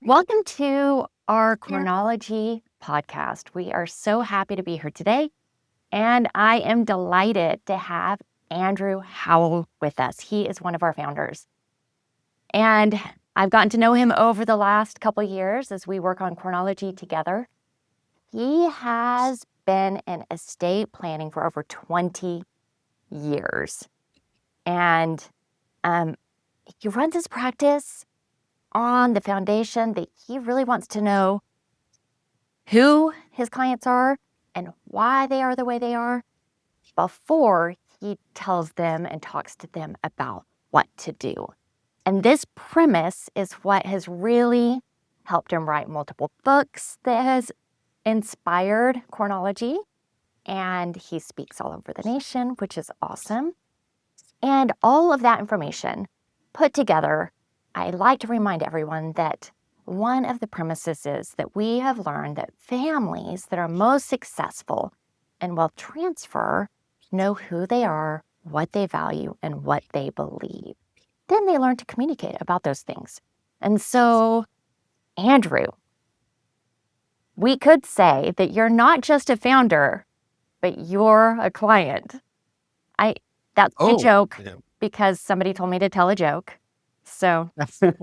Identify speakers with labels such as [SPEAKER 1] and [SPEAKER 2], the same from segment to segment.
[SPEAKER 1] Welcome to our COREnology podcast. We are so happy to be here today, and I am delighted to have Andrew Howell with us. He is one of our founders, and I've gotten to know him over the last couple of years as we work on COREnology together. He has been in estate planning for over 20 years, and he runs his practice on the foundation that he really wants to know who his clients are and why they are the way they are before he tells them and talks to them about what to do. And this premise is what has really helped him write multiple books that has inspired COREnology. And he speaks all over the nation, which is awesome. And all of that information put together, I like to remind everyone that one of the premises is that we have learned that families that are most successful in wealth transfer know who they are, what they value, and what they believe. Then they learn to communicate about those things. And so, Andrew, we could say that you're not just a founder, but you're a client. That's a joke
[SPEAKER 2] Yeah.
[SPEAKER 1] because somebody told me to tell a joke. So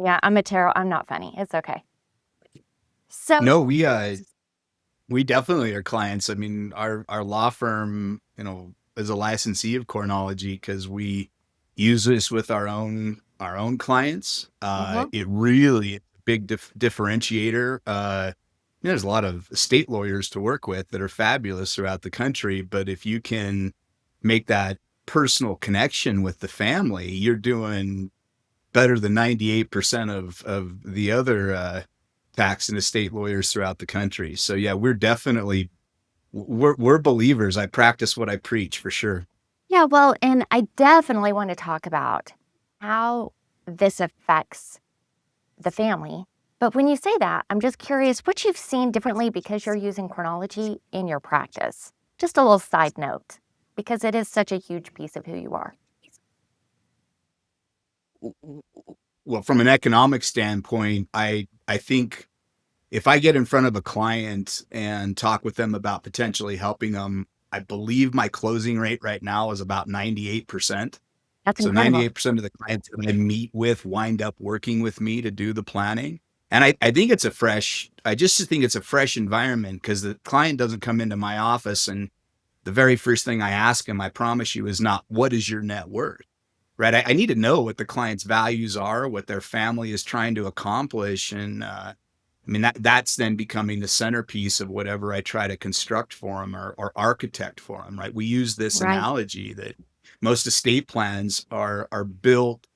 [SPEAKER 1] yeah, I'm not funny. It's okay. So
[SPEAKER 2] No, we definitely are clients. I mean, our law firm, is a licensee of COREnology because we use this with our own clients.
[SPEAKER 1] mhm,
[SPEAKER 2] It really is a big differentiator. There's a lot of state lawyers to work with that are fabulous throughout the country, but if you can make that personal connection with the family, you're doing better than 98% of the other tax and estate lawyers throughout the country. So yeah, we're believers. I practice what I preach for sure.
[SPEAKER 1] yeah, well, and I definitely want to talk about how this affects the family. But when you say that, I'm just curious what you've seen differently because you're using COREnology in your practice. Just a little side note, because it is such a huge piece of who you are.
[SPEAKER 2] Well, from an economic standpoint, I think if I get in front of a client and talk with them about potentially helping them, I believe my closing rate right now is about 98%.
[SPEAKER 1] That's
[SPEAKER 2] So
[SPEAKER 1] incredible.
[SPEAKER 2] 98% of the clients that I meet with wind up working with me to do the planning. And I think I just think it's a fresh environment because the client doesn't come into my office and the very first thing I ask him, I promise you, is not what is your net worth, right? I need to know what the client's values are, what their family is trying to accomplish. And I mean, that's then becoming the centerpiece of whatever I try to construct for them or architect for them, right? We use this
[SPEAKER 1] Right,
[SPEAKER 2] analogy that most estate plans are built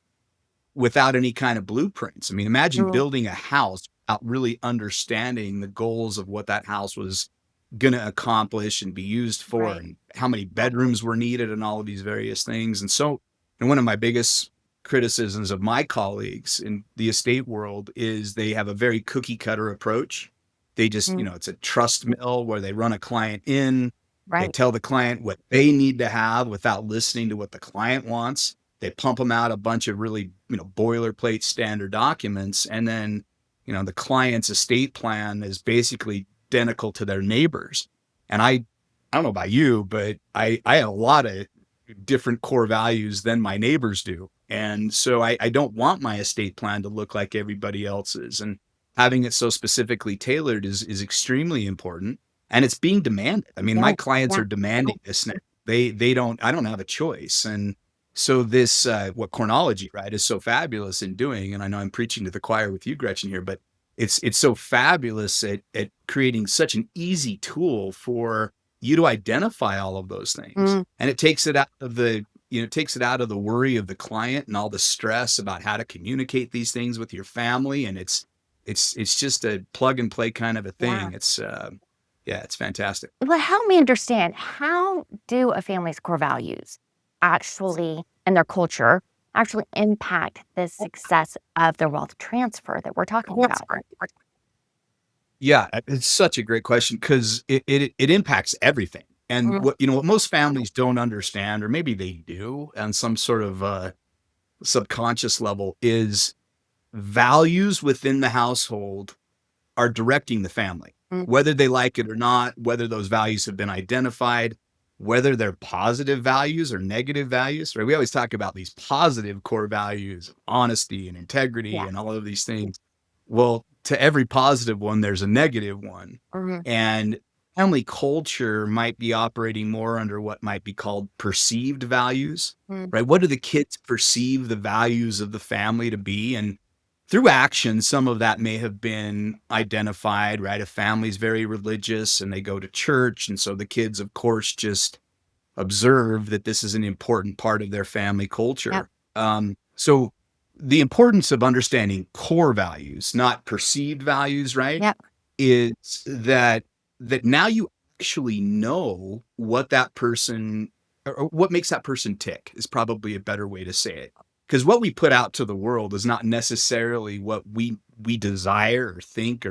[SPEAKER 2] without any kind of blueprints. I mean, imagine
[SPEAKER 1] mm,
[SPEAKER 2] building a house without really understanding the goals of what that house was going to accomplish and be used for,
[SPEAKER 1] right.
[SPEAKER 2] and how many bedrooms were needed, and all of these various things. And one of my biggest criticisms of my colleagues in the estate world is they have a very cookie cutter approach. They just,
[SPEAKER 1] Mm,
[SPEAKER 2] it's a trust mill where they run a client in, they
[SPEAKER 1] right,
[SPEAKER 2] tell the client what they need to have without listening to what the client wants. They pump them out a bunch of really, boilerplate standard documents. And then, the client's estate plan is basically identical to their neighbors. And I don't know about you, but I have a lot of different core values than my neighbors do. And so I don't want my estate plan to look like everybody else's. And having it so specifically tailored is extremely important. And it's being demanded. I mean, my
[SPEAKER 1] yeah,
[SPEAKER 2] clients
[SPEAKER 1] yeah.
[SPEAKER 2] are demanding this now. I don't have a choice. And so this, what COREnology, right, is so fabulous in doing, and I know I'm preaching to the choir with you, Gretchen, here, but it's so fabulous at creating such an easy tool for you to identify all of those things.
[SPEAKER 1] Mm,
[SPEAKER 2] And it takes it out of the worry of the client and all the stress about how to communicate these things with your family. And it's just a plug and play kind of a
[SPEAKER 1] yeah.
[SPEAKER 2] thing. Yeah, it's fantastic.
[SPEAKER 1] Well, help me understand, how do a family's core values actually and their culture actually impact the success of the wealth transfer that we're talking about?
[SPEAKER 2] Yeah, it's such a great question because it impacts everything. And
[SPEAKER 1] Mm,
[SPEAKER 2] what most families don't understand, or maybe they do on some sort of subconscious level, is values within the household are directing the family,
[SPEAKER 1] Mm,
[SPEAKER 2] whether they like it or not, whether those values have been identified, whether they're positive values or negative values, right? We always talk about these positive core values, honesty and integrity
[SPEAKER 1] yeah.
[SPEAKER 2] and all of these things. Well, to every positive one, there's a negative one.
[SPEAKER 1] Mhm,
[SPEAKER 2] And family culture might be operating more under what might be called perceived values,
[SPEAKER 1] mm,
[SPEAKER 2] right? What do the kids perceive the values of the family to be? And through action, some of that may have been identified, right? A family's very religious and they go to church. And so the kids, of course, just observe that this is an important part of their family
[SPEAKER 1] yep,
[SPEAKER 2] culture. So the importance of understanding core values, not perceived values, right?
[SPEAKER 1] yep,
[SPEAKER 2] Is that now you actually know what that person or what makes that person tick is probably a better way to say it. Because what we put out to the world is not necessarily what we desire or think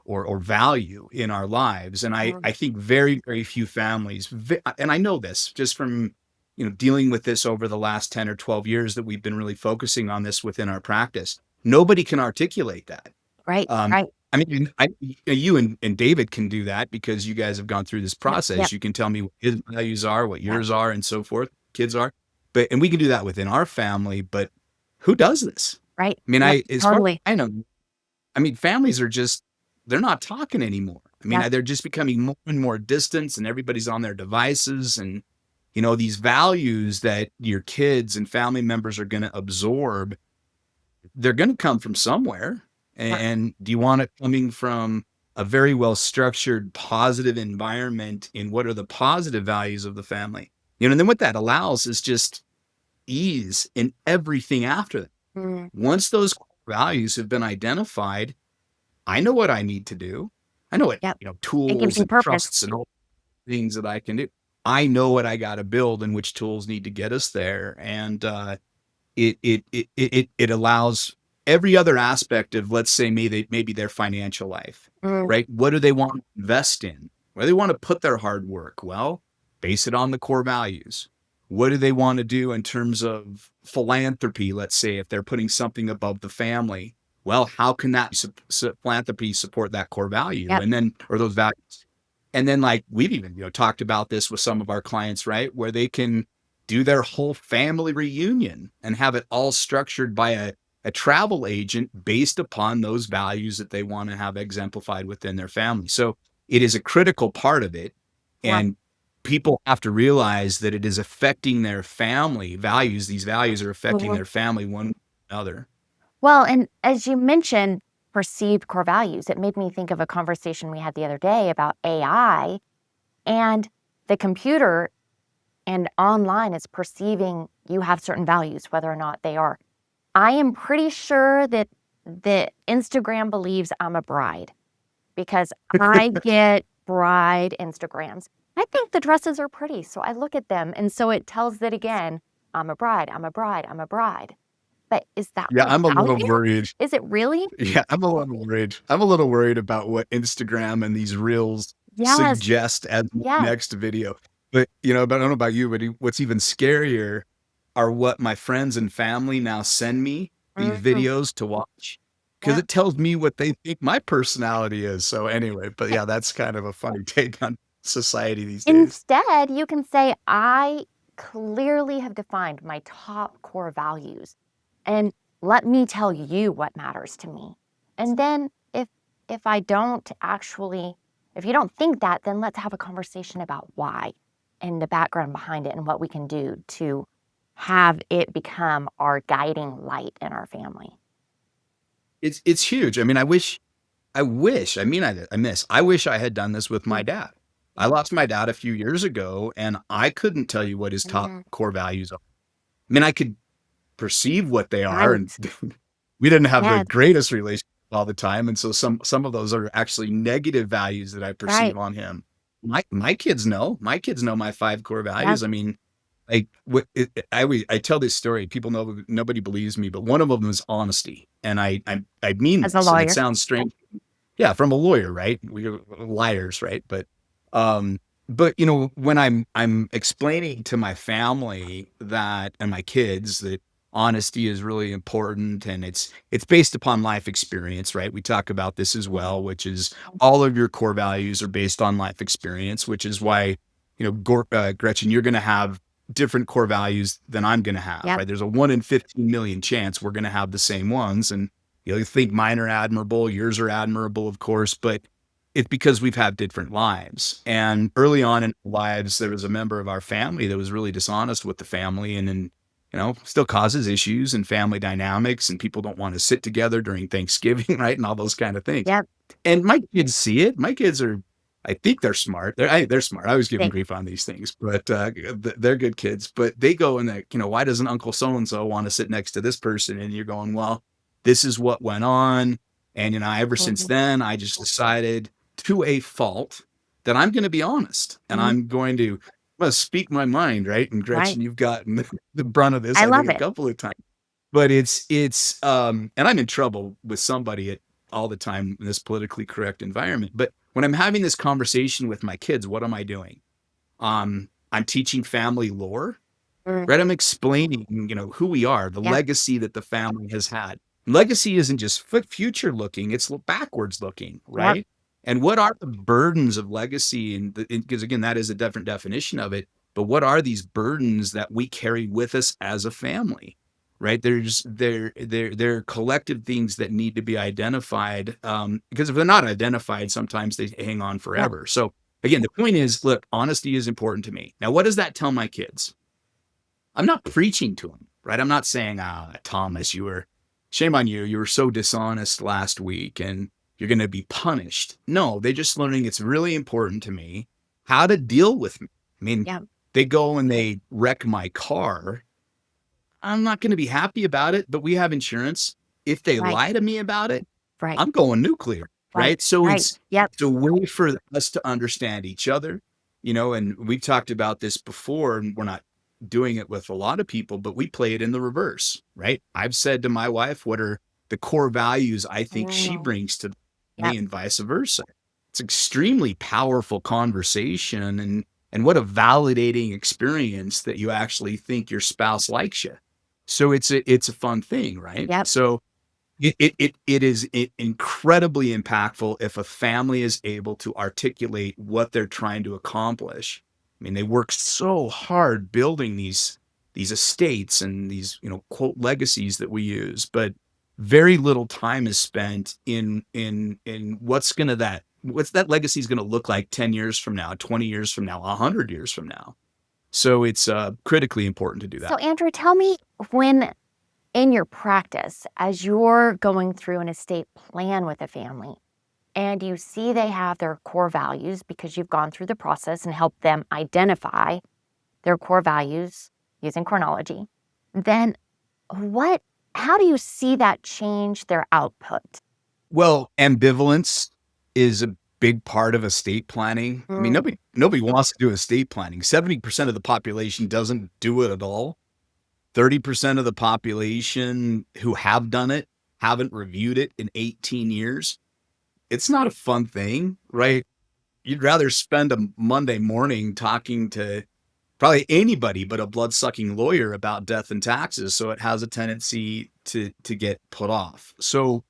[SPEAKER 2] or value in our lives. And I
[SPEAKER 1] mm,
[SPEAKER 2] I think very very few families, and I know this just from dealing with this over the last 10 or 12 years that we've been really focusing on this within our practice. Nobody can articulate that.
[SPEAKER 1] right,
[SPEAKER 2] um,
[SPEAKER 1] right,
[SPEAKER 2] I mean, you and David can do that because you guys have gone through this
[SPEAKER 1] yep,
[SPEAKER 2] process.
[SPEAKER 1] yep,
[SPEAKER 2] You can tell me what his values are, what
[SPEAKER 1] yep,
[SPEAKER 2] yours are, and so forth. Kids are, and we can do that within our family. But who does this?
[SPEAKER 1] right,
[SPEAKER 2] I mean,
[SPEAKER 1] yep,
[SPEAKER 2] as far as
[SPEAKER 1] totally,
[SPEAKER 2] I know, I mean, families are just they're not talking anymore. I mean,
[SPEAKER 1] yep,
[SPEAKER 2] they're just becoming more and more distant, and everybody's on their devices, and these values that your kids and family members are going to absorb, they're going to come from somewhere.
[SPEAKER 1] right,
[SPEAKER 2] And do you want it coming from a very well structured, positive environment in what are the positive values of the family? And then what that allows is just ease in everything after that.
[SPEAKER 1] mm,
[SPEAKER 2] Once those values have been identified, I know what I need to do. I know what,
[SPEAKER 1] yep. It gives
[SPEAKER 2] tools
[SPEAKER 1] you
[SPEAKER 2] and
[SPEAKER 1] purpose.
[SPEAKER 2] trusts and all things that I can do. I know what I got to build and which tools need to get us there. And it allows every other aspect of, let's say, maybe their financial life,
[SPEAKER 1] Mm,
[SPEAKER 2] right? What do they want to invest in? Where do they want to put their hard work? Well, base it on the core values. What do they want to do in terms of philanthropy? Let's say if they're putting something above the family, well, how can that philanthropy support that core value
[SPEAKER 1] yep,
[SPEAKER 2] and then or those values? And then, like, we've even talked about this with some of our clients, right, where they can do their whole family reunion and have it all structured by a travel agent based upon those values that they want to have exemplified within their family. So it is a critical part of it.
[SPEAKER 1] yeah.
[SPEAKER 2] And people have to realize that it is affecting their family values. These values are affecting
[SPEAKER 1] Mhm.
[SPEAKER 2] their family one way or another.
[SPEAKER 1] Well, and as you mentioned, perceived core values, it made me think of a conversation we had the other day about AI and the computer and online is perceiving you have certain values, whether or not they are. I am pretty sure that Instagram believes I'm a bride because I get bride Instagrams. I think the dresses are pretty, so I look at them, and so it tells that again, I'm a bride, I'm a bride, I'm a bride. But is that
[SPEAKER 2] Yeah,
[SPEAKER 1] the
[SPEAKER 2] I'm a little
[SPEAKER 1] value?
[SPEAKER 2] worried.
[SPEAKER 1] Is it really?
[SPEAKER 2] Yeah, I'm a little worried. I'm a little worried about what Instagram and these reels
[SPEAKER 1] Yes,
[SPEAKER 2] suggest as my
[SPEAKER 1] yes.
[SPEAKER 2] next video. But I don't know about you, but what's even scarier are what my friends and family now send me these
[SPEAKER 1] Mhm.
[SPEAKER 2] videos to watch because
[SPEAKER 1] Yeah.
[SPEAKER 2] it tells me what they think my personality is. So anyway, but yeah, that's kind of a funny take on society these days.
[SPEAKER 1] Instead, you can say, I clearly have defined my top core values, and let me tell you what matters to me. And then if I don't actually, if you don't think that, then let's have a conversation about why and the background behind it and what we can do to have it become our guiding light in our family.
[SPEAKER 2] It's huge. I mean, I wish I had done this with my
[SPEAKER 1] Mm,
[SPEAKER 2] dad. I
[SPEAKER 1] yeah.
[SPEAKER 2] lost my dad a few years ago, and I couldn't tell you what his top
[SPEAKER 1] Mhm.
[SPEAKER 2] core values are. I mean, I could perceive what they are, and
[SPEAKER 1] Right.
[SPEAKER 2] we didn't have the
[SPEAKER 1] Yes.
[SPEAKER 2] greatest relationship all the time, and so some of those are actually negative values that I perceive
[SPEAKER 1] Right.
[SPEAKER 2] on him. My kids know. My kids know my 5 core
[SPEAKER 1] Yes.
[SPEAKER 2] values. I mean, like, I tell this story, people know nobody believes me, but one of them is honesty, and I mean
[SPEAKER 1] As a
[SPEAKER 2] this, and it
[SPEAKER 1] lawyer.
[SPEAKER 2] sounds strange. Yeah, from a lawyer, right? We are liars, right? Um, when I'm explaining to my family that and my kids that honesty is really important, and it's based upon life experience, right? We talk about this as
[SPEAKER 1] Mhm.
[SPEAKER 2] well, which is all of your core values are based on life experience, which is why, Gretchen, you're going to have different core values than I'm going to have,
[SPEAKER 1] Yep.
[SPEAKER 2] right? There's a 1 in 15 million chance we're going to have the same ones. And you think mine are admirable, yours are admirable, of course, but it's because we've had different lives. And early on in our lives, there was a member of our family that was really dishonest with the family, and then, still causes issues and family dynamics, and people don't want to sit together during Thanksgiving, right? And all those kind of things.
[SPEAKER 1] Yep.
[SPEAKER 2] And my kids see it. My kids are, I think they're smart. They're smart. I was giving
[SPEAKER 1] They,
[SPEAKER 2] grief on these things, but they're good kids. But they go and they, why doesn't Uncle so and so want to sit next to this person? And you're going, well, this is what went on. And ever since
[SPEAKER 1] Mhm.
[SPEAKER 2] then, I just decided, to a fault, that I'm going to be honest, and
[SPEAKER 1] Mhm.
[SPEAKER 2] I'm going to speak my mind, right? And
[SPEAKER 1] Right.
[SPEAKER 2] Gretchen, you've gotten the brunt of this,
[SPEAKER 1] I
[SPEAKER 2] I think,
[SPEAKER 1] love
[SPEAKER 2] a
[SPEAKER 1] it.
[SPEAKER 2] couple of times. But and I'm in trouble with somebody all the time in this politically correct environment. But when I'm having this conversation with my kids, what am I doing? I'm teaching family lore,
[SPEAKER 1] Mm.
[SPEAKER 2] right? I'm explaining, who we are, the
[SPEAKER 1] Yep.
[SPEAKER 2] legacy that the family has had. Legacy isn't just future looking, it's backwards looking,
[SPEAKER 1] Yep.
[SPEAKER 2] right? And what are the burdens of legacy? And because again, that is a different definition of it. But what are these burdens that we carry with us as a family? Right? They're collective things that need to be identified. Because if they're not identified, sometimes they hang on
[SPEAKER 1] Yep.
[SPEAKER 2] forever. So again, the point is, look, honesty is important to me. Now, what does that tell my kids? I'm not preaching to them, right? I'm not saying, Thomas, shame on you. You were so dishonest last week and you're going to be punished. No, they're just learning it's really important to me how to deal with me. I mean,
[SPEAKER 1] Yep.
[SPEAKER 2] they go and they wreck my car. I'm not going to be happy about it, but we have insurance. If they
[SPEAKER 1] Right.
[SPEAKER 2] lie to me about it,
[SPEAKER 1] Right.
[SPEAKER 2] I'm going nuclear,
[SPEAKER 1] Right.
[SPEAKER 2] right? So
[SPEAKER 1] Right. Yep.
[SPEAKER 2] it's a way for us to understand each other, and we've talked about this before, and we're not doing it with a lot of people, but we play it in the reverse, right? I've said to my wife, what are the core values I think she
[SPEAKER 1] Mm.
[SPEAKER 2] brings to me,
[SPEAKER 1] Yep.
[SPEAKER 2] and vice versa. It's extremely powerful conversation, and what a validating experience that you actually think your spouse likes you. So it's a fun thing, right?
[SPEAKER 1] Yep.
[SPEAKER 2] So it is incredibly impactful if a family is able to articulate what they're trying to accomplish. I mean, they work so hard building these estates and these, quote, legacies that we use, but very little time is spent in what's that legacy is going to look like 10 years from now, 20 years from now, 100 years from now. So it's critically important to do
[SPEAKER 1] So,
[SPEAKER 2] that.
[SPEAKER 1] Andrew, tell me, when in your practice, as you're going through an estate plan with a family and you see they have their core values because you've gone through the process and helped them identify their core values using COREnology, then what how do you see that change their output?
[SPEAKER 2] Well, ambivalence is a big part of estate planning. I mean,
[SPEAKER 1] Mm.
[SPEAKER 2] nobody wants to do estate planning. 70% of the population doesn't do it at all. 30% of the population who have done it haven't reviewed it in 18 years. It's not a fun thing, right? You'd rather spend a Monday morning talking to probably anybody but a blood-sucking lawyer about death and taxes, so it has a tendency to get put off. So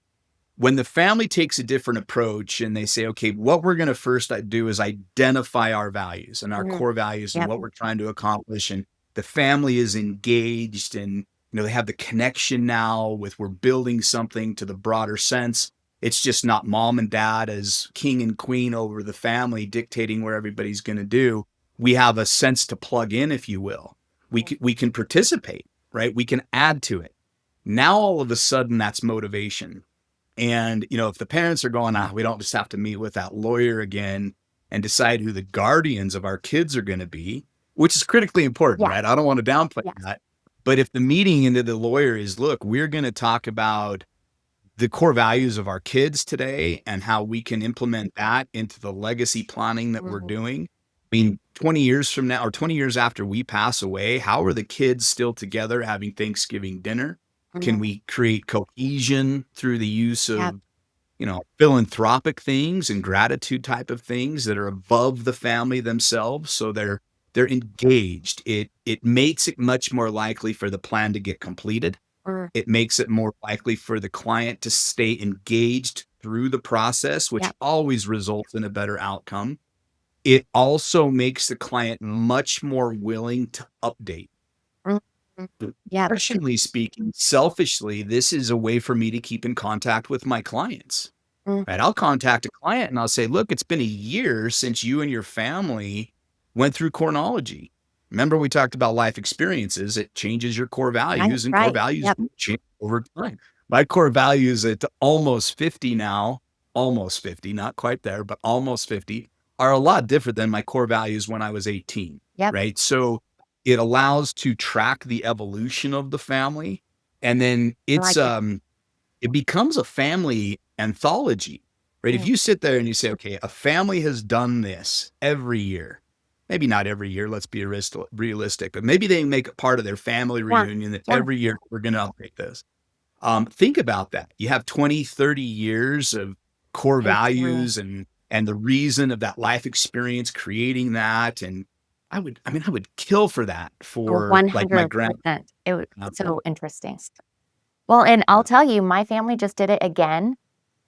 [SPEAKER 2] when the family takes a different approach and they say, okay, what we're going to first do is identify our values and our
[SPEAKER 1] Mhm.
[SPEAKER 2] core values and
[SPEAKER 1] Yep.
[SPEAKER 2] what we're trying to accomplish. And the family is engaged, and, they have the connection now with, we're building something to the broader sense. It's just not mom and dad as king and queen over the family dictating where everybody's going to do. We have a sense to plug in, if you will. We can participate, right? We can add to it. Now, all of a sudden, that's motivation. And, if the parents are going, we don't just have to meet with that lawyer again and decide who the guardians of our kids are going to be, which is critically important,
[SPEAKER 1] Yes.
[SPEAKER 2] right? I don't want to downplay
[SPEAKER 1] Yes.
[SPEAKER 2] that. But if the meeting into the lawyer is, look, we're going to talk about the core values of our kids today and how we can implement that into the legacy planning that we're
[SPEAKER 1] Mhm.
[SPEAKER 2] doing. I mean, 20 years from now, or 20 years after we pass away, how are the kids still together having Thanksgiving dinner? Can
[SPEAKER 1] Mhm.
[SPEAKER 2] we create cohesion through the use
[SPEAKER 1] Yep.
[SPEAKER 2] of, philanthropic things and gratitude type of things that are above the family themselves? So they're they're engaged. It makes it much more likely for the plan to get completed.
[SPEAKER 1] Mm,
[SPEAKER 2] It makes it more likely for the client to stay engaged through the process, which
[SPEAKER 1] yep.
[SPEAKER 2] always results in a better outcome. It also makes the client much more willing to update.
[SPEAKER 1] Mm, mm, yep.
[SPEAKER 2] Personally speaking, selfishly, this is a way for me to keep in contact with my clients.
[SPEAKER 1] Mm,
[SPEAKER 2] Right? I'll contact a client and I'll say, look, it's been a year since you and your family went through COREnology. Remember, we talked about life experiences. It changes your core
[SPEAKER 1] right,
[SPEAKER 2] values, and core
[SPEAKER 1] right.
[SPEAKER 2] values
[SPEAKER 1] Yep.
[SPEAKER 2] will change over time. My core values at almost 50 now, almost 50, not quite there, but almost 50, are a lot different than my core values when I was 18.
[SPEAKER 1] Yep.
[SPEAKER 2] Right. So it allows to track the evolution of the family. And then
[SPEAKER 1] I like it.
[SPEAKER 2] it becomes a family anthology, right? If
[SPEAKER 1] Mm,
[SPEAKER 2] you sit there and you say, okay, a family has done this every year, maybe not every year, let's be realistic, but maybe they make it part of their family
[SPEAKER 1] yeah.
[SPEAKER 2] reunion that
[SPEAKER 1] Yeah.
[SPEAKER 2] every year we're going to update this. Think about that. You have 20, 30 years of core
[SPEAKER 1] It's true.
[SPEAKER 2] values and the reason of that life experience creating that. And I would kill for that for like my grand.
[SPEAKER 1] 100%. It was so interesting. Well, and I'll tell you, my family just did it again,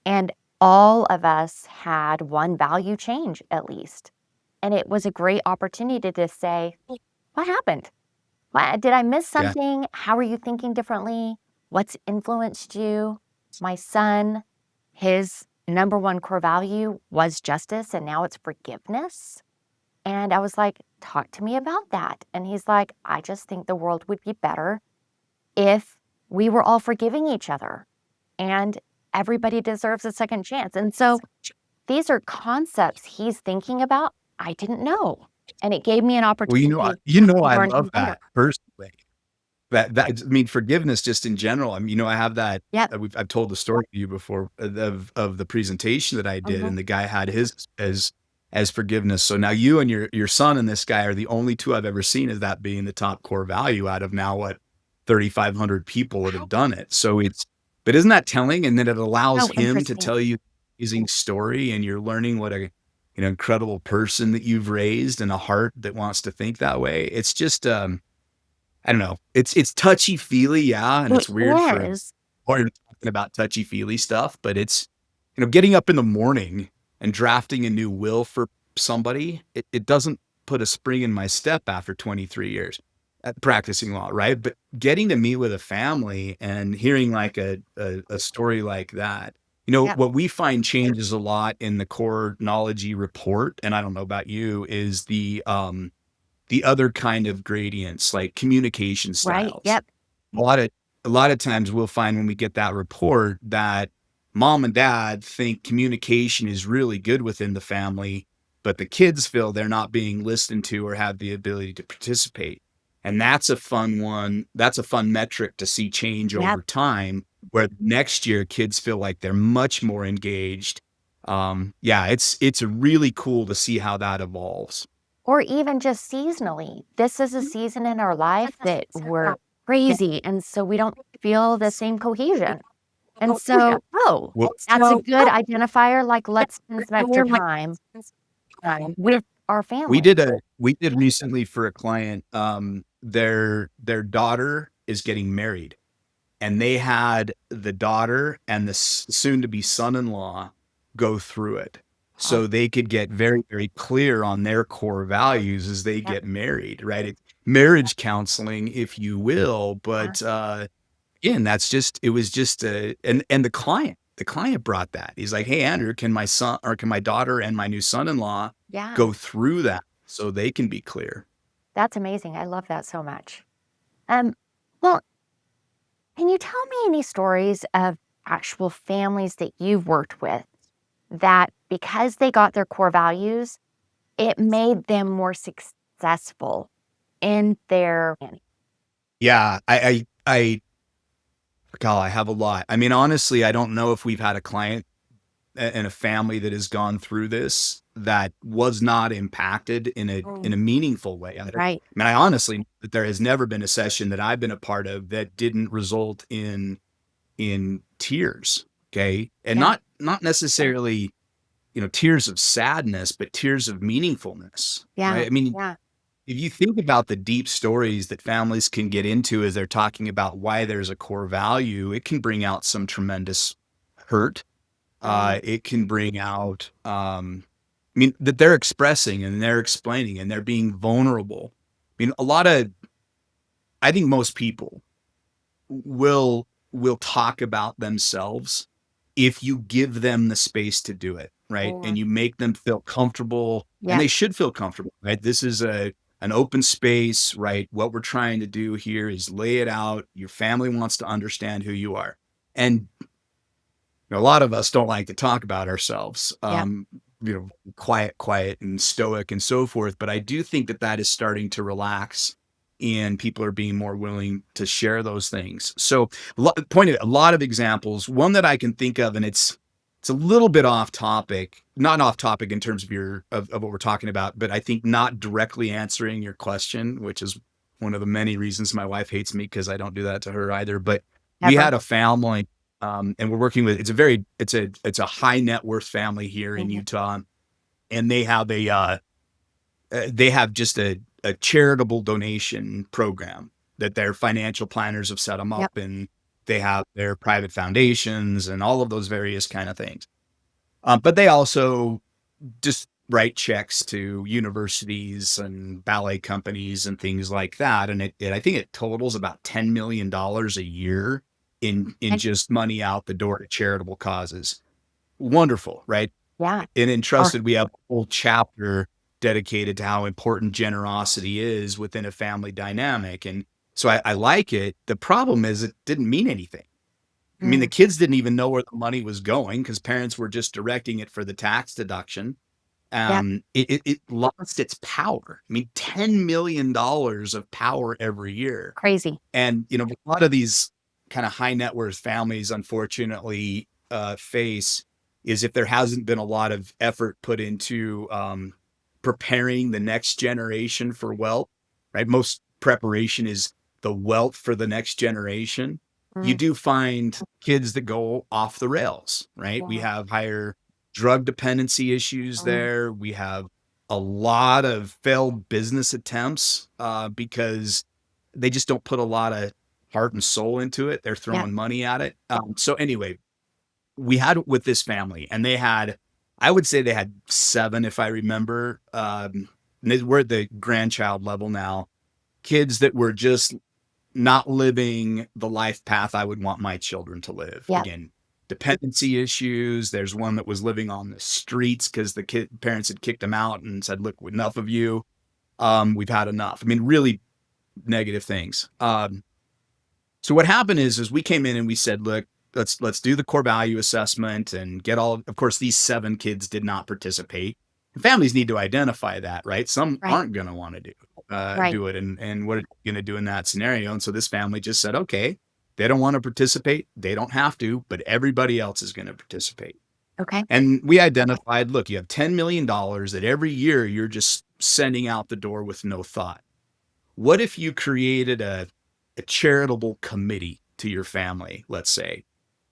[SPEAKER 1] and all of us had one value change at least. And it was a great opportunity to say, what happened? What, did I miss
[SPEAKER 2] Yeah.
[SPEAKER 1] something? How are you thinking differently? What's influenced you? My son, his number one core value was justice, and now it's forgiveness. And I was like, talk to me about that. And he's like, I just think the world would be better if we were all forgiving each other, and everybody deserves a second chance. And so these are concepts he's thinking about. I didn't know. And it gave me an
[SPEAKER 2] Well,
[SPEAKER 1] opportunity to
[SPEAKER 2] I
[SPEAKER 1] learn
[SPEAKER 2] love
[SPEAKER 1] him better.
[SPEAKER 2] that personally. I mean, forgiveness just in general. I mean, I have that.
[SPEAKER 1] Yep.
[SPEAKER 2] I've told the story to you before of the presentation that I did,
[SPEAKER 1] Mhm.
[SPEAKER 2] and the guy had his as forgiveness. So now you and your son and this guy are the only two I've ever seen as that being the top core value out of now what 3,500 people that have done it. So but isn't that telling? And then it allows
[SPEAKER 1] So
[SPEAKER 2] him to
[SPEAKER 1] interesting.
[SPEAKER 2] tell you amazing story, and you're learning what a incredible person that you've raised and a heart that wants to think that way. It's just I don't know. It's touchy-feely, yeah, and
[SPEAKER 1] It
[SPEAKER 2] it's weird for
[SPEAKER 1] is.
[SPEAKER 2] or you're talking about touchy-feely stuff, but it's getting up in the morning and drafting a new will for somebody, it doesn't put a spring in my step after 23 years at practicing law, right? But getting to meet with a family and hearing like a story like that,
[SPEAKER 1] Yep.
[SPEAKER 2] what we find changes a lot in the COREnology report, and I don't know about you, is the other kind of gradients like communication
[SPEAKER 1] Right.
[SPEAKER 2] styles.
[SPEAKER 1] Yep.
[SPEAKER 2] A lot of times we'll find when we get that report that mom and dad think communication is really good within the family, but the kids feel they're not being listened to or have the ability to participate. And that's a fun one. That's a fun metric to see change
[SPEAKER 1] Yep.
[SPEAKER 2] over time, where next year kids feel like they're much more engaged. Yeah, it's really cool to see how that evolves.
[SPEAKER 1] Or even just seasonally. This is a season in our life that we're crazy. And so we don't feel the same cohesion. And so, oh,
[SPEAKER 2] Well,
[SPEAKER 1] that's a good identifier. Like, let's spend some extra time with our family.
[SPEAKER 2] we did recently for a client, their daughter is getting married, and they had the daughter and the soon to be son-in-law go through it
[SPEAKER 1] Awesome.
[SPEAKER 2] so they could get very, very clear on their core values as they
[SPEAKER 1] Yep.
[SPEAKER 2] get married, right? It's marriage counseling, if you will,
[SPEAKER 1] Yeah.
[SPEAKER 2] but again, it was just and the client brought that. He's like, "Hey, Andrew, can my son or can my daughter and my new son-in-law
[SPEAKER 1] Yeah.
[SPEAKER 2] go through that so they can be clear?"
[SPEAKER 1] That's amazing. I love that so much. Um, well, can you tell me any stories of actual families that you've worked with that because they got their core values, it made them more successful in their
[SPEAKER 2] Yeah, God, I have a lot. I mean, honestly, I don't know if we've had a client and a family that has gone through this that was not impacted in a meaningful way.
[SPEAKER 1] right?
[SPEAKER 2] I honestly that there has never been a session that I've been a part of that didn't result in tears. Okay, and
[SPEAKER 1] Yeah.
[SPEAKER 2] not necessarily tears of sadness, but tears of meaningfulness.
[SPEAKER 1] Yeah.
[SPEAKER 2] Right? I mean,
[SPEAKER 1] Yeah.
[SPEAKER 2] if you think about the deep stories that families can get into as they're talking about why there's a core value, it can bring out some tremendous hurt.
[SPEAKER 1] Mm,
[SPEAKER 2] It can bring out, I mean, that they're expressing and they're explaining and they're being vulnerable. I mean, I think most people will talk about themselves if you give them the space to do it, right?
[SPEAKER 1] mm,
[SPEAKER 2] And you make them feel comfortable, and
[SPEAKER 1] yeah,
[SPEAKER 2] they should feel comfortable, right? This is an open space, right? What we're trying to do here is lay it out. Your family wants to understand who you are. And a lot of us don't like to talk about ourselves,
[SPEAKER 1] yeah.
[SPEAKER 2] quiet and stoic and so forth. But I do think that that is starting to relax and people are being more willing to share those things. So pointed a lot of examples. One that I can think of, and it's a little bit off topic, not off topic in terms of of what we're talking about, but I think not directly answering your question, which is one of the many reasons my wife hates me because I don't do that to her either. But we
[SPEAKER 1] Ever.
[SPEAKER 2] had a family and we're working with it's a high net worth family here in
[SPEAKER 1] Mhm.
[SPEAKER 2] Utah, and they have just a charitable donation program that their financial planners have set them
[SPEAKER 1] Yep.
[SPEAKER 2] up, and they have their private foundations and all of those various kind of things. But they also just write checks to universities and ballet companies and things like that. And I think it totals about $10 million a year in
[SPEAKER 1] Okay.
[SPEAKER 2] just money out the door to charitable causes. Wonderful, right?
[SPEAKER 1] Yeah.
[SPEAKER 2] In
[SPEAKER 1] Or
[SPEAKER 2] Entrusted, we have a whole chapter dedicated to how important generosity is within a family dynamic. And so I like it. The problem is it didn't mean anything. I mean, the
[SPEAKER 1] mm,
[SPEAKER 2] kids didn't even know where the money was going because parents were just directing it for the tax deduction.
[SPEAKER 1] yeah,
[SPEAKER 2] It lost its power. I mean, $10 million of power every year.
[SPEAKER 1] crazy.
[SPEAKER 2] And, a lot of these kind of high net worth families, unfortunately, face is if there hasn't been a lot of effort put into preparing the next generation for wealth, right? Most preparation is the wealth for the next generation. You
[SPEAKER 1] Mm,
[SPEAKER 2] do find kids that go off the rails, right? We
[SPEAKER 1] yeah,
[SPEAKER 2] have higher drug dependency issues
[SPEAKER 1] mm,
[SPEAKER 2] there. We have a lot of failed business attempts because they just don't put a lot of heart and soul into it. They're
[SPEAKER 1] yeah.
[SPEAKER 2] throwing money at it. So anyway, we had it with this family, and I would say they had 7, if I remember. We're at the grandchild level now. Kids that were just not living the life path I would want my children to live.
[SPEAKER 1] Yeah.
[SPEAKER 2] Again, dependency issues. There's one that was living on the streets because the parents had kicked him out and said, "Look, enough of you. We've had enough." I mean, really negative things. So what happened is we came in and we said, look, let's do the core value assessment and get all of course these 7 kids did not participate. And families need to identify that, right? Some
[SPEAKER 1] Right.
[SPEAKER 2] aren't going to want to
[SPEAKER 1] Right.
[SPEAKER 2] do it, and what are you going to do in that scenario? And so this family just said, okay, they don't want to participate, they don't have to, but everybody else is going to participate.
[SPEAKER 1] Okay.
[SPEAKER 2] And we identified, look, you have $10 million that every year you're just sending out the door with no thought. What if you created a charitable committee to your family, let's say,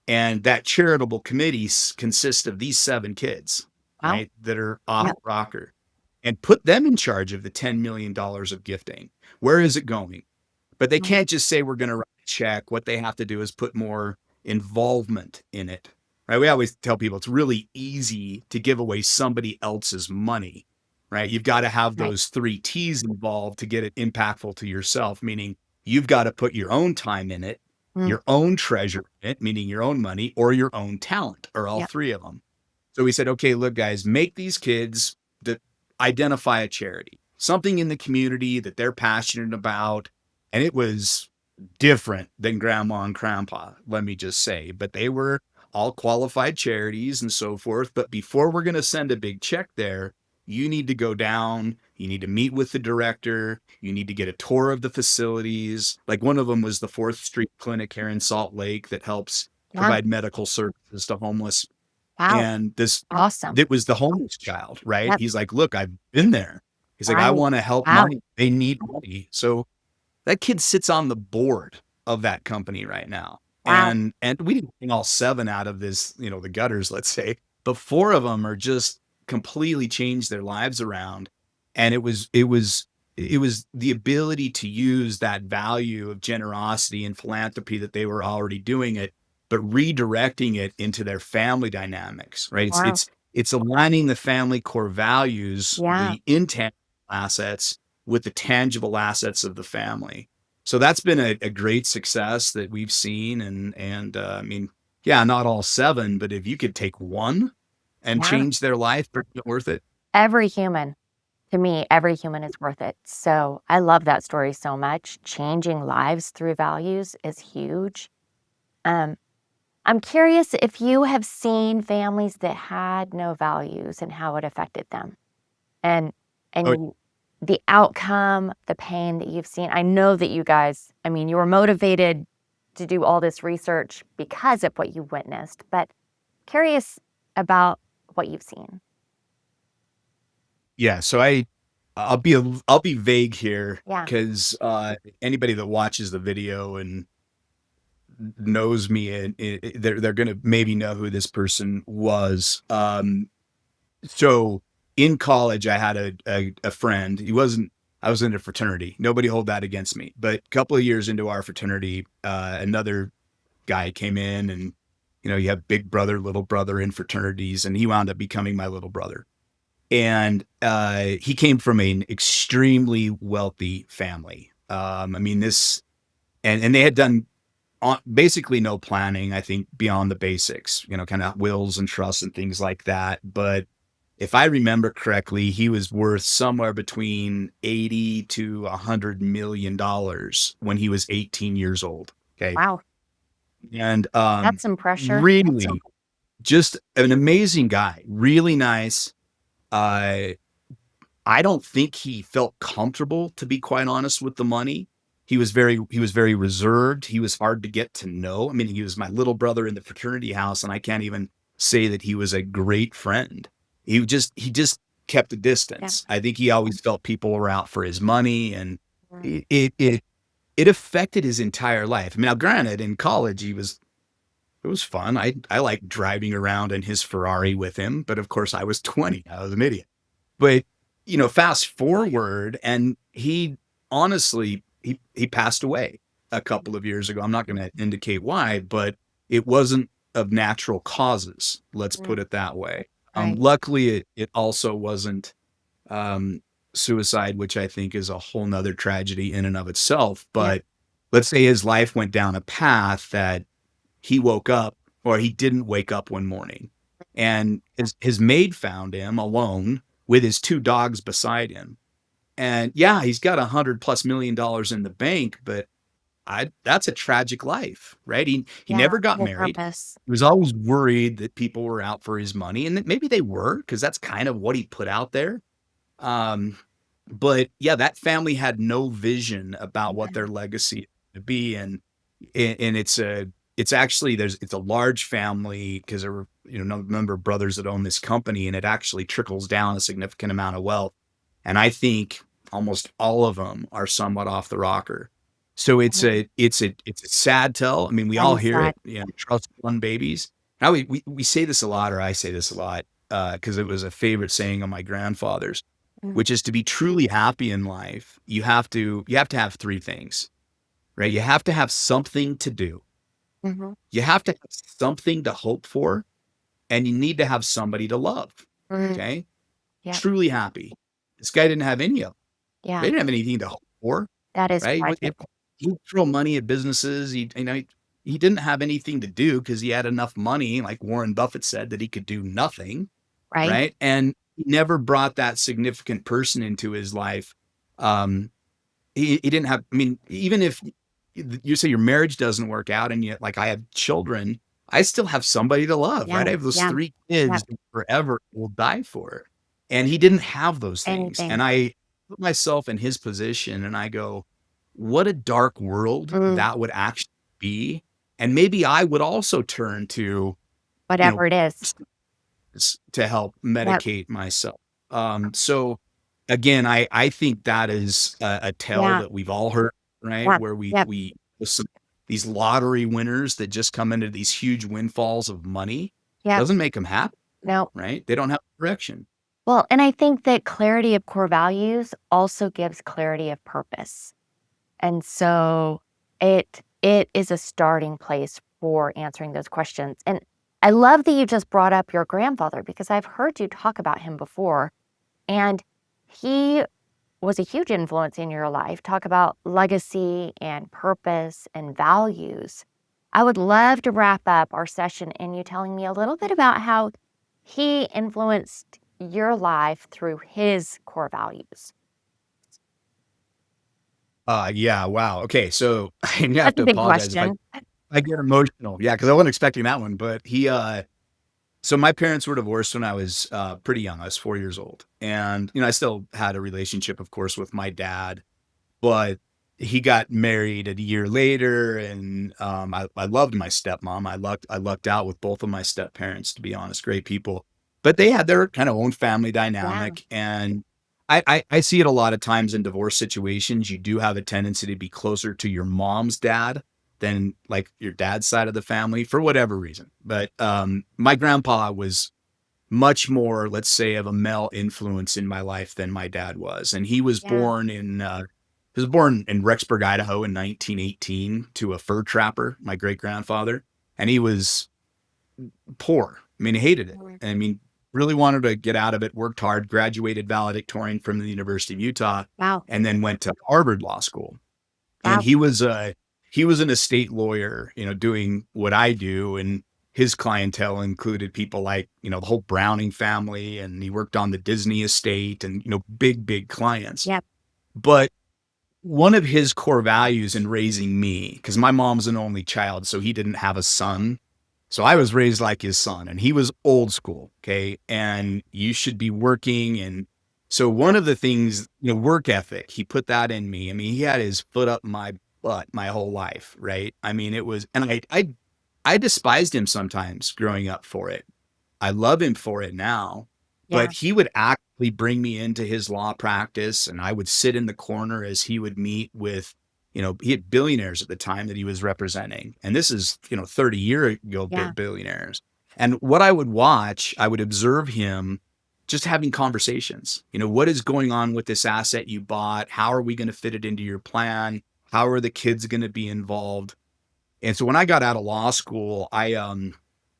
[SPEAKER 2] and that charitable committee consists of these 7 kids,
[SPEAKER 1] Wow.
[SPEAKER 2] right, that are off
[SPEAKER 1] Yeah.
[SPEAKER 2] the rocker, and put them in charge of the $10 million of gifting? Where is it going? But they
[SPEAKER 1] Mm,
[SPEAKER 2] can't just say we're going to write a check. What they have to do is put more involvement in it, right? We always tell people it's really easy to give away somebody else's money, right? You've got to have
[SPEAKER 1] right.
[SPEAKER 2] those 3 T's involved to get it impactful to yourself, meaning you've got to put your own time in it,
[SPEAKER 1] Mm,
[SPEAKER 2] your own treasure in it, meaning your own money, or your own talent, or all
[SPEAKER 1] yeah.
[SPEAKER 2] 3 of them. So we said, okay, look, guys, make these kids that identify a charity, something in the community that they're passionate about. And it was different than grandma and grandpa, let me just say, but they were all qualified charities and so forth. But before we're going to send a big check there, you need to go down, you need to meet with the director, you need to get a tour of the facilities. Like one of them was the 4th Street Clinic here in Salt Lake that helps
[SPEAKER 1] Yeah.
[SPEAKER 2] provide medical services to homeless.
[SPEAKER 1] Wow.
[SPEAKER 2] And this
[SPEAKER 1] Awesome.
[SPEAKER 2] it was the homeless child, right?
[SPEAKER 1] Yep.
[SPEAKER 2] He's like, look, I've been there. He's like, I
[SPEAKER 1] Right.
[SPEAKER 2] want to help
[SPEAKER 1] Wow.
[SPEAKER 2] they need money. So that kid sits on the board of that company right now.
[SPEAKER 1] Wow.
[SPEAKER 2] And we didn't bring all 7 out of this, the gutters, let's say, but 4 of them are just completely changed their lives around. And it was the ability to use that value of generosity and philanthropy that they were already doing it, but redirecting it into their family dynamics, right?
[SPEAKER 1] Wow.
[SPEAKER 2] It's aligning the family core values,
[SPEAKER 1] Yeah.
[SPEAKER 2] the intangible assets with the tangible assets of the family. So that's been a great success that we've seen. I mean, yeah, not all seven, but if you could take one and
[SPEAKER 1] Yeah.
[SPEAKER 2] change their life, is it worth it?
[SPEAKER 1] Every human, to me, every human is worth it. So I love that story so much. Changing lives through values is huge. Um, I'm curious if you have seen families that had no values and how it affected them. And
[SPEAKER 2] Oh,
[SPEAKER 1] and the outcome, the pain that you've seen. I know that you guys, I mean, you were motivated to do all this research because of what you witnessed, but curious about what you've seen.
[SPEAKER 2] yeah. So I'll be vague here
[SPEAKER 1] Yeah.
[SPEAKER 2] because anybody that watches the video and knows me, they're gonna maybe know who this person was. So in college, I had a friend. He wasn't. I was in a fraternity. Nobody hold that against me. But a couple of years into our fraternity, another guy came in, and you have big brother, little brother in fraternities, and he wound up becoming my little brother. And he came from an extremely wealthy family. I mean, this and they had done basically no planning, I think, beyond the basics, kind of wills and trusts and things like that. But if I remember correctly, he was worth somewhere between 80 to $100 million when he was 18 years old. Okay.
[SPEAKER 1] Wow.
[SPEAKER 2] And
[SPEAKER 1] That's some pressure.
[SPEAKER 2] really just an amazing guy, really nice. Uh, I don't think he felt comfortable, to be quite honest, with the money. He was very reserved. He was hard to get to know. I mean, he was my little brother in the fraternity house, and I can't even say that he was a great friend. He just kept a
[SPEAKER 1] Yeah.
[SPEAKER 2] distance. I think he always felt people were out for his money, and
[SPEAKER 1] Mm.
[SPEAKER 2] it affected his entire life. I mean, now granted, in college it was fun. I liked driving around in his Ferrari with him, but of course I was 20. I was an idiot. But, fast forward and he honestly, he passed away a couple of years ago. I'm not gonna indicate why, but it wasn't of natural causes, let's
[SPEAKER 1] Mm.
[SPEAKER 2] put it that way.
[SPEAKER 1] Right.
[SPEAKER 2] Luckily, it also wasn't, um, suicide, which I think is a whole 'nother tragedy in and of itself,
[SPEAKER 1] Yeah.
[SPEAKER 2] but let's say his life went down a path that he woke up or he didn't wake up one morning and his maid found him alone with his two dogs beside him. And yeah, he's got $100+ million in the bank, but that's a tragic life, right? He
[SPEAKER 1] Yeah.
[SPEAKER 2] never got
[SPEAKER 1] No
[SPEAKER 2] married.
[SPEAKER 1] purpose.
[SPEAKER 2] He was always worried that people were out for his money, and that maybe they were because that's kind of what he put out there. Um, but yeah, that family had no vision about what
[SPEAKER 1] Yeah.
[SPEAKER 2] their legacy to be, and it's actually it's a large family because there were no number of brothers that own this company, and it actually trickles down a significant amount of wealth. And I think almost all of them are somewhat off the rocker. So
[SPEAKER 1] Mhm.
[SPEAKER 2] it's a sad tell. I mean, we
[SPEAKER 1] That
[SPEAKER 2] all
[SPEAKER 1] is
[SPEAKER 2] hear
[SPEAKER 1] sad.
[SPEAKER 2] it, trust fund babies. Now we say this a lot, or I say this a lot, because it was a favorite saying of my grandfather's,
[SPEAKER 1] Mm.
[SPEAKER 2] which is to be truly happy in life, you have to have three things, right? You have to have something to do.
[SPEAKER 1] Mhm.
[SPEAKER 2] You have to have something to hope for, and you need to have somebody to love.
[SPEAKER 1] Mm.
[SPEAKER 2] Okay?
[SPEAKER 1] Yep.
[SPEAKER 2] Truly happy. This guy didn't have any of them. They
[SPEAKER 1] Yeah.
[SPEAKER 2] didn't have anything to hope for,
[SPEAKER 1] That is
[SPEAKER 2] right?
[SPEAKER 1] tragic.
[SPEAKER 2] He'd throw money at businesses. He didn't have anything to do because he had enough money, like Warren Buffett said, that he could do nothing,
[SPEAKER 1] Right.
[SPEAKER 2] right? And he never brought that significant person into his life. Um, he didn't have, I mean, even if you say your marriage doesn't work out and yet like I have children, I still have somebody to love,
[SPEAKER 1] Yeah.
[SPEAKER 2] right? I have those
[SPEAKER 1] Yeah.
[SPEAKER 2] three
[SPEAKER 1] Yep.
[SPEAKER 2] kids that forever will die for. And he didn't have those things.
[SPEAKER 1] Anything.
[SPEAKER 2] And I put myself in his position and I go, what a dark world
[SPEAKER 1] Mm.
[SPEAKER 2] that would actually be. And maybe I would also turn to, you know,
[SPEAKER 1] Whatever it is.
[SPEAKER 2] to help
[SPEAKER 1] Yep.
[SPEAKER 2] medicate myself. So again, I think that is a tale
[SPEAKER 1] Yeah.
[SPEAKER 2] that we've all heard, right?
[SPEAKER 1] Yeah.
[SPEAKER 2] Where
[SPEAKER 1] Yep.
[SPEAKER 2] we some, these lottery winners that just come into these huge windfalls of money
[SPEAKER 1] Yep.
[SPEAKER 2] doesn't make them happy,
[SPEAKER 1] No.
[SPEAKER 2] right? They don't have direction.
[SPEAKER 1] Well, and I think that clarity of core values also gives clarity of purpose. And so it is a starting place for answering those questions. And I love that you just brought up your grandfather because I've heard you talk about him before. And he was a huge influence in your life. Talk about legacy and purpose and values. I would love to wrap up our session in you telling me a little bit about how he influenced your life through his core values.
[SPEAKER 2] Yeah, wow. Okay, so I have
[SPEAKER 1] That's
[SPEAKER 2] to
[SPEAKER 1] a big
[SPEAKER 2] apologize if
[SPEAKER 1] question.
[SPEAKER 2] I get emotional. Yeah, because I wasn't expecting that one, but so my parents were divorced when I was, pretty young. I was 4 years old, and, I still had a relationship, of course, with my dad, but he got married a year later, and, I loved my stepmom. I lucked out with both of my step parents, to be honest, great people, but they had their kind of own family
[SPEAKER 1] Yeah.
[SPEAKER 2] dynamic, and I see it a lot of times in divorce situations. You do have a tendency to be closer to your mom's dad than, like, your dad's side of the family for whatever reason, but, my grandpa was much more, let's say, of a male influence in my life than my dad was. And
[SPEAKER 1] Yeah.
[SPEAKER 2] he was born in Rexburg, Idaho in 1918 to a fur trapper, my great grandfather. And he was poor. I mean, he hated it.
[SPEAKER 1] Mhm.
[SPEAKER 2] I mean, really wanted to get out of it, worked hard, graduated valedictorian from the University of Utah,
[SPEAKER 1] Wow.
[SPEAKER 2] and then went to Harvard Law School. And
[SPEAKER 1] Wow.
[SPEAKER 2] he was an estate lawyer, doing what I do, and his clientele included people like, the whole Browning family, and he worked on the Disney estate and, big clients.
[SPEAKER 1] Yep.
[SPEAKER 2] But one of his core values in raising me, because my mom's an only child, so he didn't have a son. So I was raised like his son, and he was old school, okay? And you should be working. And so one
[SPEAKER 1] Yep.
[SPEAKER 2] of the things, work ethic, he put that in me. I mean, he had his foot up my butt my whole life, right? I mean, it was, and I despised him sometimes growing up for it. I love him for it now, but
[SPEAKER 1] Yeah.
[SPEAKER 2] he would actively bring me into his law practice, and I would sit in the corner as he would meet with, he had billionaires at the time that he was representing. And this is, 30 year ago
[SPEAKER 1] Yeah.
[SPEAKER 2] billionaires. And what I would watch, I would observe him just having conversations. What is going on with this asset you bought? How are we going to fit it into your plan? How are the kids going to be involved? And so when I got out of law school, I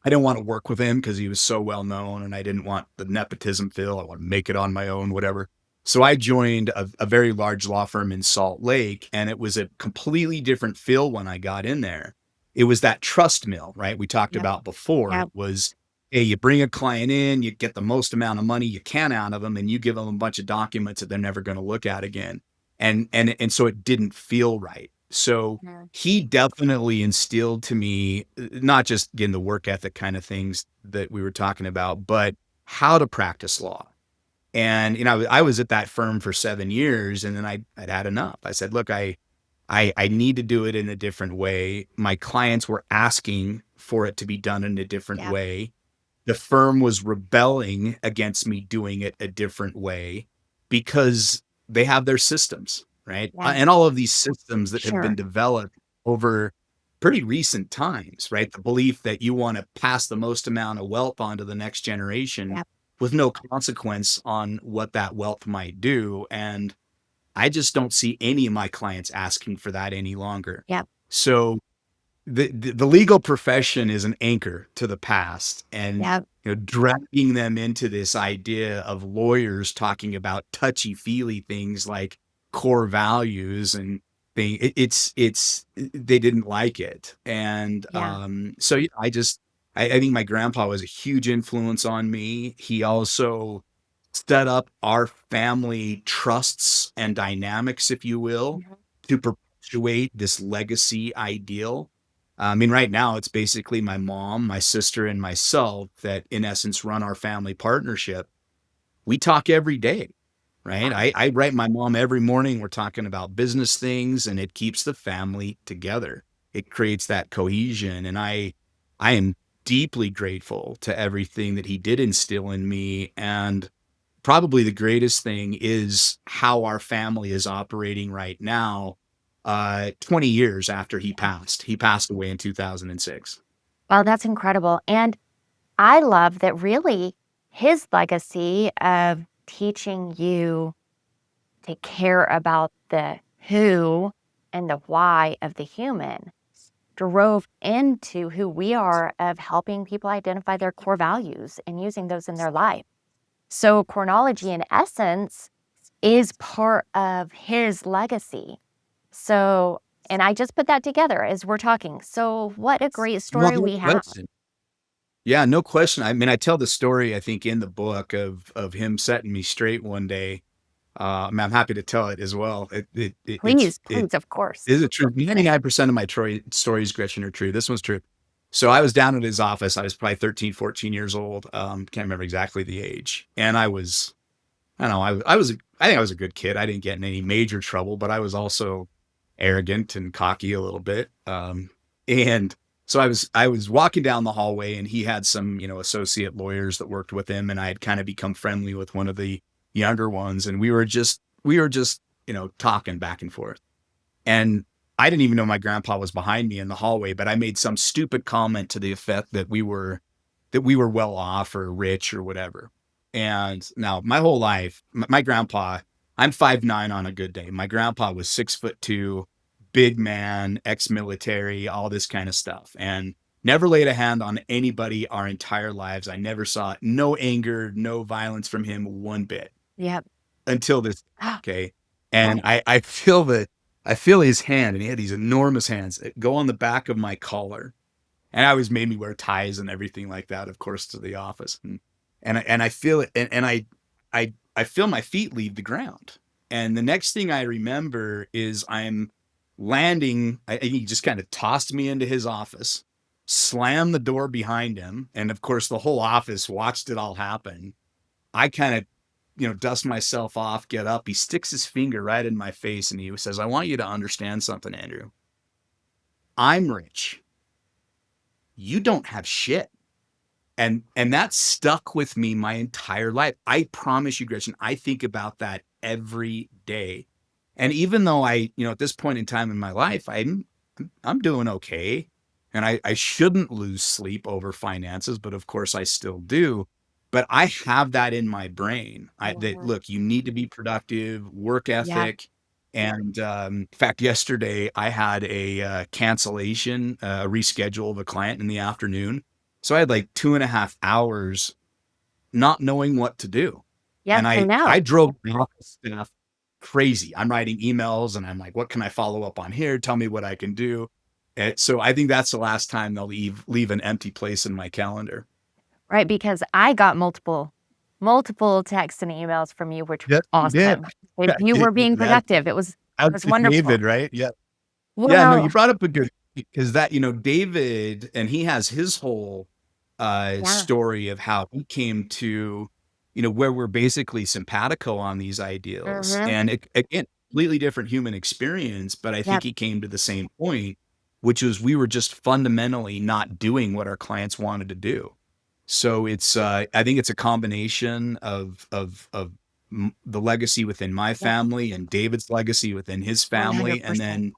[SPEAKER 2] didn't want to work with him because he was so well known, and I didn't want the nepotism feel. I want to make it on my own, whatever. So I joined a very large law firm in Salt Lake, and it was a completely different feel when I got in there. It was that trust mill, right? We talked
[SPEAKER 1] Yep.
[SPEAKER 2] about before. It
[SPEAKER 1] Yep.
[SPEAKER 2] was, hey, you bring a client in, you get the most amount of money you can out of them, and you give them a bunch of documents that they're never going to look at again. And so it didn't feel right. So
[SPEAKER 1] Mhm.
[SPEAKER 2] he definitely instilled to me, not just again the work ethic kind of things that we were talking about, but how to practice law. And I was at that firm for 7 years, and then I'd had enough. I said, look, I need to do it in a different way. My clients were asking for it to be done in a different
[SPEAKER 1] Yep.
[SPEAKER 2] way. The firm was rebelling against me doing it a different way because they have their systems, right?
[SPEAKER 1] Yeah.
[SPEAKER 2] And all of these systems that have been
[SPEAKER 1] Sure.
[SPEAKER 2] developed over pretty recent times, right? The belief that you want to pass the most amount of wealth on to the next generation
[SPEAKER 1] Yep.
[SPEAKER 2] with no consequence on what that wealth might do. And I just don't see any of my clients asking for that any longer.
[SPEAKER 1] Yep.
[SPEAKER 2] So the legal profession is an anchor to the past, and
[SPEAKER 1] Yep.
[SPEAKER 2] dragging them into this idea of lawyers talking about touchy-feely things like core values and it's they didn't like it. And
[SPEAKER 1] Yeah.
[SPEAKER 2] so yeah, I think my grandpa was a huge influence on me. He also set up our family trusts and dynamics, if you will,
[SPEAKER 1] Mhm.
[SPEAKER 2] to perpetuate this legacy ideal. I mean, right now it's basically my mom, my sister, and myself that, in essence, run our family partnership. We talk every day, right?
[SPEAKER 1] Wow.
[SPEAKER 2] I write my mom every morning. We're talking about business things, and it keeps the family together. It creates that cohesion, and I am deeply grateful to everything that he did instill in me. And probably the greatest thing is how our family is operating right now, 20 years after he
[SPEAKER 1] Yeah.
[SPEAKER 2] passed. He passed away in 2006.
[SPEAKER 1] Well, that's incredible. And I love that really his legacy of teaching you to care about the who and the why of the human drove into who we are of helping people identify their core values and using those in their life. So COREnology, in essence, is part of his legacy. So, and I just put that together as we're talking. So what a great
[SPEAKER 2] Well,
[SPEAKER 1] story
[SPEAKER 2] no
[SPEAKER 1] we have.
[SPEAKER 2] question. Yeah, no question. I mean, I tell the story, I think, in the book of him setting me straight one day. I mean, I'm happy to tell it as well.
[SPEAKER 1] Please,
[SPEAKER 2] It
[SPEAKER 1] please, of course.
[SPEAKER 2] is it true. 99% of my stories, Gretchen, are true. This one's true. So I was down at his office. I was probably 13, 14 years old. Can't remember exactly the age. And I don't know, I think I was a good kid. I didn't get in any major trouble, but I was also arrogant and cocky a little bit. And so I was walking down the hallway, and he had some, associate lawyers that worked with him, and I had kind of become friendly with one of the younger ones, and we were just, talking back and forth. And I didn't even know my grandpa was behind me in the hallway, but I made some stupid comment to the effect that we were well off or rich or whatever. And now my whole life, my grandpa, I'm 5'9" on a good day. My grandpa was 6'2", big man, ex-military, all this kind of stuff. And never laid a hand on anybody our entire lives. I never saw no anger, no violence from him one bit
[SPEAKER 1] Yep.
[SPEAKER 2] until this. Okay. And I feel his hand, and he had these enormous hands that go on the back of my collar. And I always made me wear ties and everything like that, of course, to the office. And I feel it, and I feel my feet leave the ground. And the next thing I remember is I'm landing. He just kind of tossed me into his office, slammed the door behind him, and of course the whole office watched it all happen. I kind of, dust myself off, get up. He sticks his finger right in my face, and he says, "I want you to understand something, Andrew. I'm rich. You don't have shit." And that stuck with me my entire life. I promise you, Gretchen, I think about that every day. And even though at this point in time in my life, I'm doing okay. And I shouldn't lose sleep over finances, but of course I still do. But I have that in my brain. That
[SPEAKER 1] Mhm.
[SPEAKER 2] look, you need to be productive, work
[SPEAKER 1] Yep.
[SPEAKER 2] ethic. And in fact, yesterday I had a cancellation, a reschedule of a client in the afternoon. So I had like 2.5 hours not knowing what to do.
[SPEAKER 1] Yes,
[SPEAKER 2] And
[SPEAKER 1] I
[SPEAKER 2] I
[SPEAKER 1] know.
[SPEAKER 2] drove the office staff crazy. I'm writing emails, and I'm like, what can I follow up on here? Tell me what I can do. And so I think that's the last time they'll leave an empty place in my calendar.
[SPEAKER 1] Right, because I got multiple texts and emails from you, which was
[SPEAKER 2] Yes, you did.
[SPEAKER 1] awesome. If you were being
[SPEAKER 2] That
[SPEAKER 1] productive, it
[SPEAKER 2] Out
[SPEAKER 1] was
[SPEAKER 2] to
[SPEAKER 1] wonderful.
[SPEAKER 2] David, right? Yeah. Yeah, no, you
[SPEAKER 1] Well,
[SPEAKER 2] brought up a good, because that, David, and he has his whole
[SPEAKER 1] yeah.
[SPEAKER 2] story of how he came to, where we're basically simpatico on these ideals.
[SPEAKER 1] Mhm.
[SPEAKER 2] And again, completely different human experience, but I think
[SPEAKER 1] Yep.
[SPEAKER 2] he came to the same point, which was we were just fundamentally not doing what our clients wanted to do. So I think it's a combination of the legacy within my
[SPEAKER 1] Yep.
[SPEAKER 2] family and David's legacy within his family, and
[SPEAKER 1] 100%.
[SPEAKER 2] then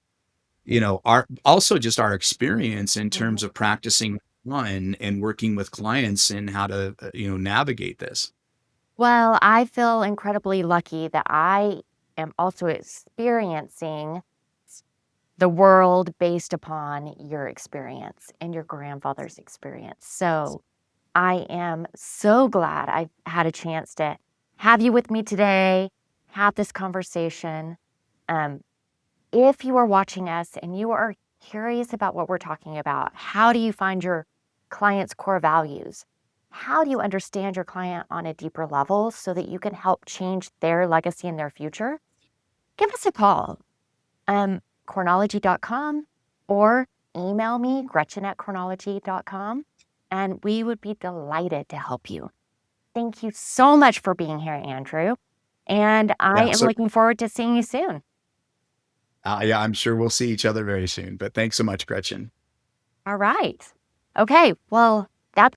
[SPEAKER 2] our also just our experience in terms
[SPEAKER 1] Mhm.
[SPEAKER 2] of practicing law and working with clients and how to, navigate this.
[SPEAKER 1] Well, I feel incredibly lucky that I am also experiencing the world based upon your experience and your grandfather's experience. So I am so glad I had a chance to have you with me today, have this conversation. Um, if you are watching us and you are curious about what we're talking about, how do you find your client's core values? How do you understand your client on a deeper level so that you can help change their legacy and their future? Give us a call, COREnology.com, or email me, Gretchen@COREnology.com, and we would be delighted to help you. Thank you so much for being here, Andrew. And I
[SPEAKER 2] Yeah.
[SPEAKER 1] am
[SPEAKER 2] So,
[SPEAKER 1] looking forward to seeing you soon.
[SPEAKER 2] yeah, I'm sure we'll see each other very soon. But thanks so much, Gretchen.
[SPEAKER 1] All right. Okay. Well, that's